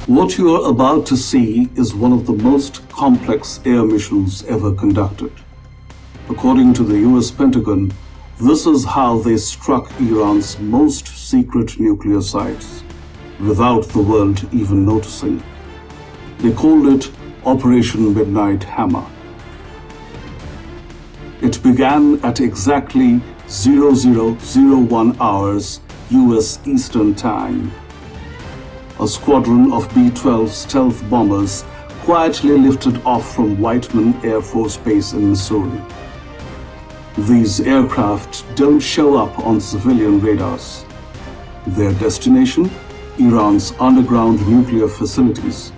What you are about to see is one of the most complex air missions ever conducted. According to the US Pentagon, this is how they struck Iran's most secret nuclear sites, without the world even noticing. They called it Operation Midnight Hammer. It began at exactly 0001 hours US Eastern Time. A squadron of B-12 stealth bombers quietly lifted off from Whiteman Air Force Base in Missouri. These aircraft don't show up on civilian radars. Their destination? Iran's underground nuclear facilities,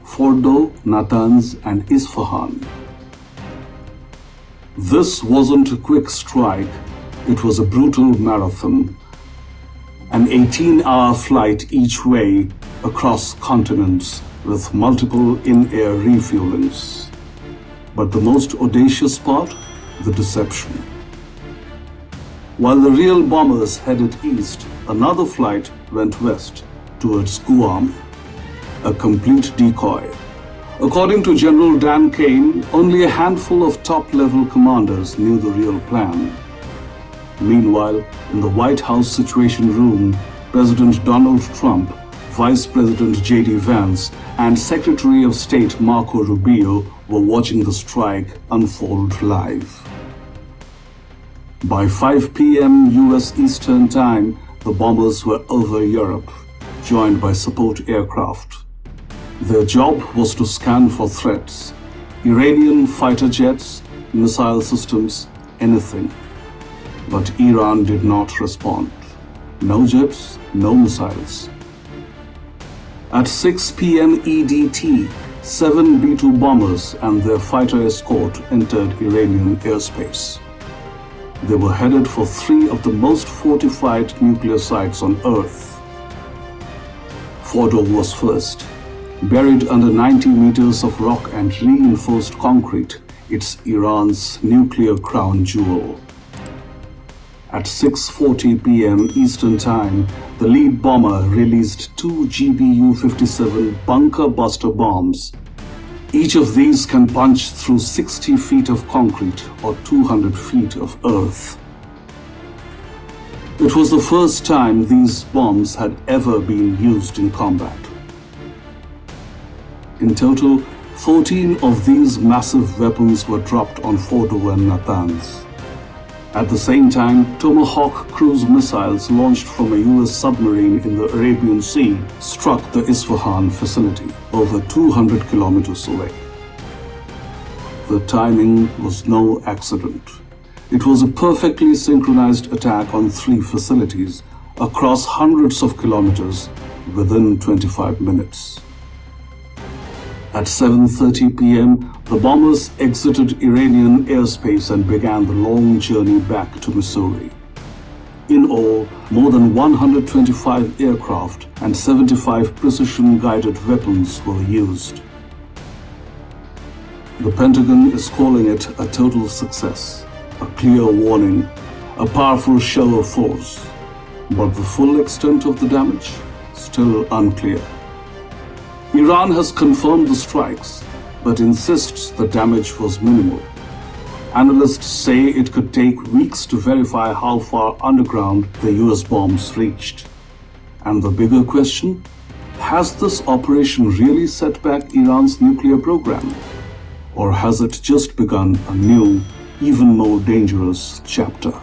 Fordo, Natanz, and Isfahan. This wasn't a quick strike, it was a brutal marathon. An 18-hour flight each way across continents with multiple in-air refuelings. But the most audacious part? The deception. While the real bombers headed east, another flight went west towards Guam, a complete decoy. According to General Dan Kane, only a handful of top-level commanders knew the real plan. Meanwhile, in the White House Situation Room, President Donald Trump, Vice President J.D. Vance, and Secretary of State Marco Rubio were watching the strike unfold live. By 5 p.m. US Eastern Time, the bombers were over Europe, joined by support aircraft. Their job was to scan for threats, Iranian fighter jets, missile systems, anything. But Iran did not respond. No jets, no missiles. At 6 p.m. EDT, 7 B-2 bombers and their fighter escort entered Iranian airspace. They were headed for 3 of the most fortified nuclear sites on Earth. Fordo was first. Buried under 90 meters of rock and reinforced concrete, it's Iran's nuclear crown jewel. At 6:40 p.m. Eastern Time, the lead bomber released 2 GBU-57 bunker buster bombs. Each of these can punch through 60 feet of concrete or 200 feet of earth. It was the first time these bombs had ever been used in combat. In total, 14 of these massive weapons were dropped on Fordo and Natanz. At the same time, Tomahawk cruise missiles launched from a US submarine in the Arabian Sea struck the Isfahan facility, over 200 kilometers away. The timing was no accident. It was a perfectly synchronized attack on 3 facilities across hundreds of kilometers within 25 minutes. At 7:30 p.m., the bombers exited Iranian airspace and began the long journey back to Missouri. In all, more than 125 aircraft and 75 precision-guided weapons were used. The Pentagon is calling it a total success, a clear warning, a powerful show of force. But the full extent of the damage? Still unclear. Iran has confirmed the strikes, but insists the damage was minimal. Analysts say it could take weeks to verify how far underground the US bombs reached. And the bigger question? Has this operation really set back Iran's nuclear program? Or has it just begun a new, even more dangerous chapter?